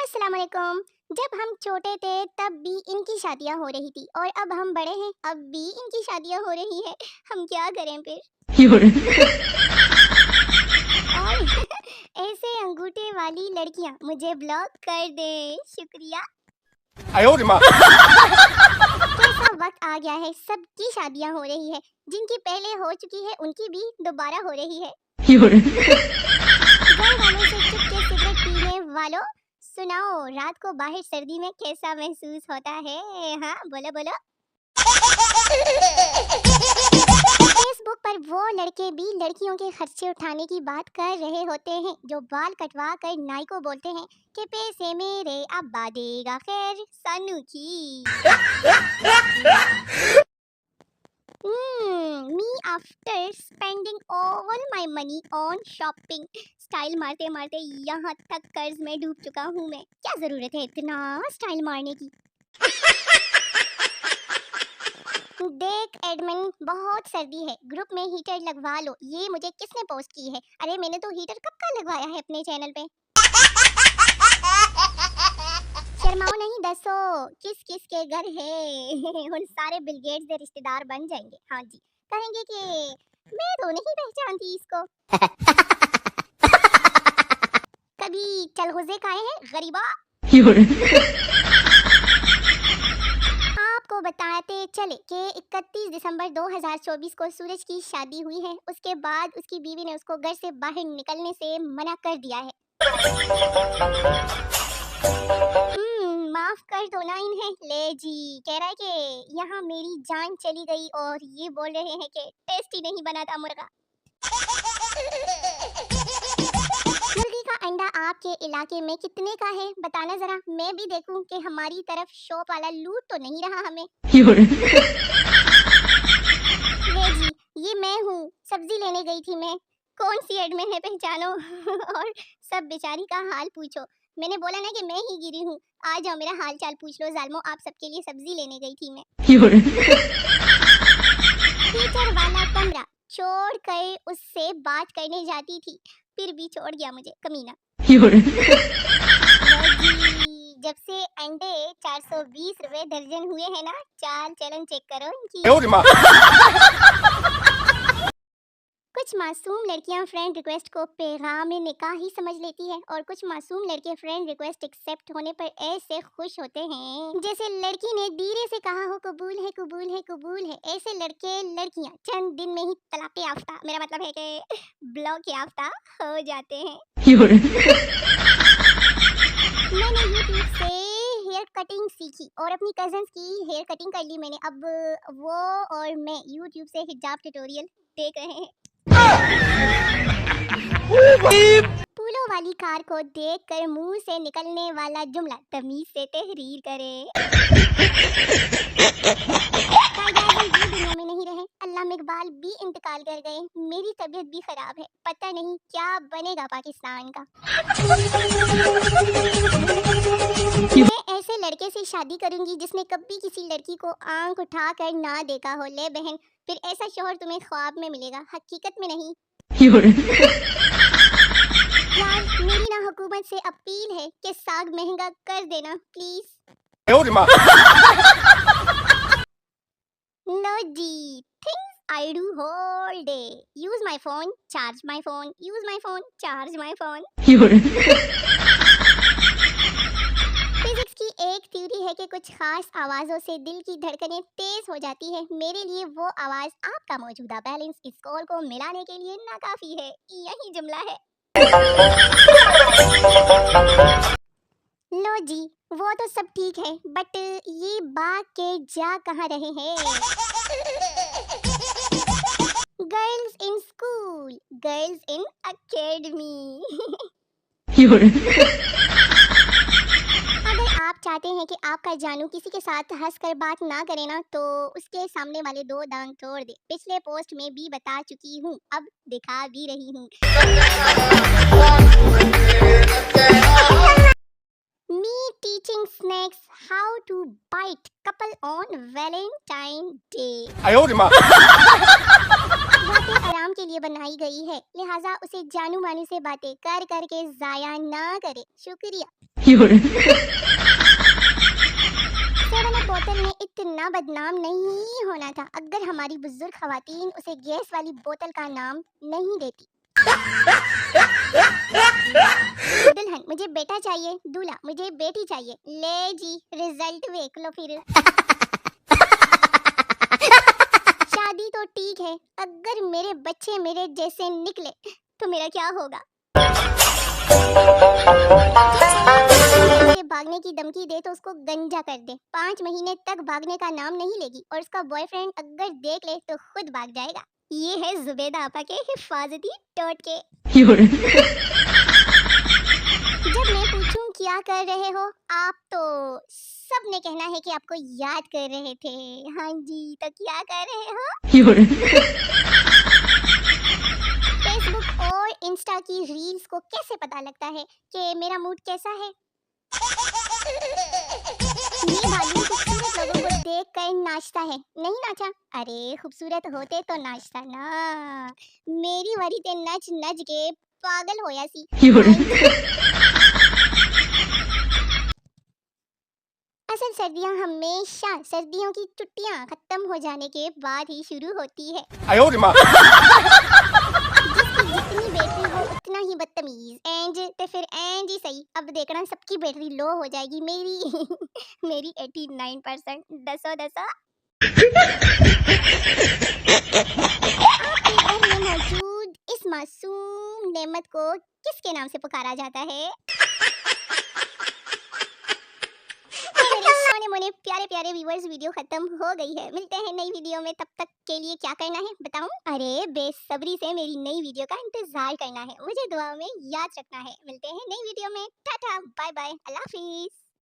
अस्सलाम वालेकुम। जब हम छोटे थे तब भी इनकी शादियां हो रही थी और अब हम बड़े हैं अब भी इनकी शादियां हो रही है। हम क्या करें फिर? और ऐसे अंगूठे वाली लड़कियां मुझे ब्लॉक कर दे। शुक्रिया। 哎呦我的妈！ कैसा वक्त आ गया है, सबकी शादियां हो रही है, जिनकी पहले हो चुकी है उनकी भी दोबारा हो रही है। घर वालों से चुपके सिगरेट पीने वालों, सुनाओ रात को बाहर सर्दी में कैसा महसूस होता है? हाँ बोलो बोलो। फेसबुक पर वो लड़के भी लड़कियों के खर्चे उठाने की बात कर रहे होते हैं जो बाल कटवा कर नाई को बोलते हैं कि पैसे मेरे अब्बा देगा खैर सानू की। Me after spending all my money on shopping. Style मारते मारते यहाँ तक कर्ज में डूब चुका हूँ मैं। क्या जरूरत है इतना स्टाइल मारने की? देख एडमिन, बहुत सर्दी है, ग्रुप में हीटर लगवा लो। ये मुझे किसने पोस्ट की है? अरे मैंने तो हीटर कब का लगवाया है अपने चैनल पे। शर्माओ नहीं, दसो किस किस के घर है? उन सारे बिल गेट्स के रिश्तेदार बन जाएंगे। हाँ जी, कहेंगे कि मैं तो नहीं पहचानती इसको। कभी चलगुजे खाए हैं गरीबा? आपको बताते चले कि 31 दिसंबर 2024 को सूरज की शादी हुई है। उसके बाद उसकी बीवी ने उसको घर से बाहर निकलने से मना कर दिया है। माफ कर दो ना इन्हें। ले जी कह रहा है कि यहाँ मेरी जान चली गई और ये बोल रहे हैं कि टेस्टी नहीं बना था मुर्गा। मुर्गी का अंडा आपके इलाके में कितने का है बताना जरा, मैं भी देखूं कि हमारी तरफ शॉप वाला लूट तो नहीं रहा हमें। ले जी ये मैं हूँ, सब्जी लेने गई थी मैं। कौन सी एडमिन है पहचानो? और सब बेचारी का हाल पूछो। मैंने बोला ना कि मैं ही गिरी हूँ, आ जाओ मेरा हाल चाल पूछ लो जालमो। आप सबके लिए सब्जी लेने गई थी मैं। हीटर वाला कमरा छोड़ कर उससे बात करने जाती थी, फिर भी छोड़ गया मुझे कमीना। जब से अंडे 420 रुपए दर्जन हुए हैं ना, चाल चलन चेक करो इनकी। 哎呦我的妈！ कुछ मासूम लड़कियां फ्रेंड रिक्वेस्ट को पैगाम निकाह ही समझ लेती है और कुछ मासूम लड़के फ्रेंड रिक्वेस्ट एक्सेप्ट होने पर ऐसे खुश होते हैं जैसे लड़की ने धीरे से कहा हो कबूल है कबूल है कबूल है। ऐसे लड़के लड़कियां चंद दिन में ही तलाक याफ्ता, मेरा मतलब है कि ब्लॉक याफ्ता हो जाते हैं। मैंने यूट्यूब से हेयर कटिंग सीखी और अपनी कजन्स की हेयर कटिंग कर ली मैंने। अब वो और मैं यूट्यूब से हिजाब ट्यूटोरियल देख रहे हैं। फूलों वाली कार को देखकर मुंह से निकलने वाला जुमला तमीज से तहरीर करे। दुनिया में नहीं रहे, अल्लामा इकबाल भी इंतकाल कर गए, मेरी तबीयत भी खराब है, पता नहीं क्या बनेगा पाकिस्तान का। मैं ऐसे लड़के से शादी करूंगी जिसने कभी किसी लड़की को आंख उठा कर ना देखा हो। ले बहन, फिर ऐसा शौहर तुम्हें ख्वाब में मिलेगा, हकीकत में नहीं। यार मेरी ना हुकूमत से अपील है कि साग महंगा कर देना please. 哎呦我的妈！ no ji, things I do whole day, use my phone, charge my phone, use my phone, charge my phone. Physics की एक थ्योरी है कि कुछ खास आवाजों से दिल की धड़कनें तेज हो जाती है। मेरे लिए वो आवाज आपका मौजूदा बैलेंस स्कोर को मिलाने के लिए नाकाफी है। यही जुमला है। लो जी, वो तो सब ठीक है बट ये बाग के जा कहाँ रहे हैं? Girls in school, girls in academy. अगर आप चाहते हैं कि आपका जानू किसी के साथ हंसकर बात ना करे ना, तो उसके सामने वाले दो दांत तोड़ दे। पिछले पोस्ट में भी बता चुकी हूँ, अब दिखा भी रही हूँ। Me teaching snakes how to bite couple on Valentine Day। 哎呦我的妈！ बातें आराम के लिए बनाई गई है, लिहाजा उसे जानू मानू से बातें कर करके जाया ना करे। शुक्रिया। सेवन अप बोतल में इतना बदनाम नहीं होना था अगर हमारी बुजुर्ग खवातीन उसे गैस वाली बोतल का नाम नहीं देती। दुल्हन मुझे बेटा चाहिए, दूल्हा मुझे बेटी चाहिए। ले जी रिजल्ट देख लो फिर। शादी तो ठीक है, अगर मेरे बच्चे मेरे जैसे निकले तो मेरा क्या होगा? भागने की धमकी दे तो उसको गंजा कर दे। 5 महीने तक भागने का नाम नहीं लेगी और उसका बॉयफ्रेंड अगर देख ले तो खुद भाग जाएगा। ये है जुबेदा आपा के हिफाजती टोटके। जब मैं पूछूं क्या कर रहे हो आप, तो सबने कहना है कि आपको याद कर रहे थे। हाँ जी, तो क्या कर रहे हो? फेसबुक और इंस्टा की रील्स को कैसे पता लगता है कि मेरा मूड कैसा है? ये भालू खूबसूरत लोगों को देख कर नाचता है, नहीं नाचा? अरे खूबसूरत होते तो नाचता ना। मेरी वरी ते नच नच के पागल होया सी। असल सर्दियाँ हमेशा सर्दियों की छुट्टियाँ खत्म हो जाने के बाद ही शुरू होती है। 哎呦我的妈！ जिसकी जितनी बैटरी हो उतना ही बदतमीज। एंड तो फिर एंड ही सही, अब देखना सबकी बैटरी लो हो जाएगी। मेरी मेरी 89%। दसो दसो। आपके घर में मौजूद इस मासूम नेमत को किसके नाम से पुकारा जाता है? मोने प्यारे प्यारे व्यूअर्स, वीडियो खत्म हो गई है। मिलते हैं नई वीडियो में, तब तक के लिए क्या करना है बताऊं? अरे बेसब्री से मेरी नई वीडियो का इंतजार करना है, मुझे दुआ में याद रखना है। मिलते हैं नई वीडियो में। टाटा बाय बाय, अल्लाह हाफिज।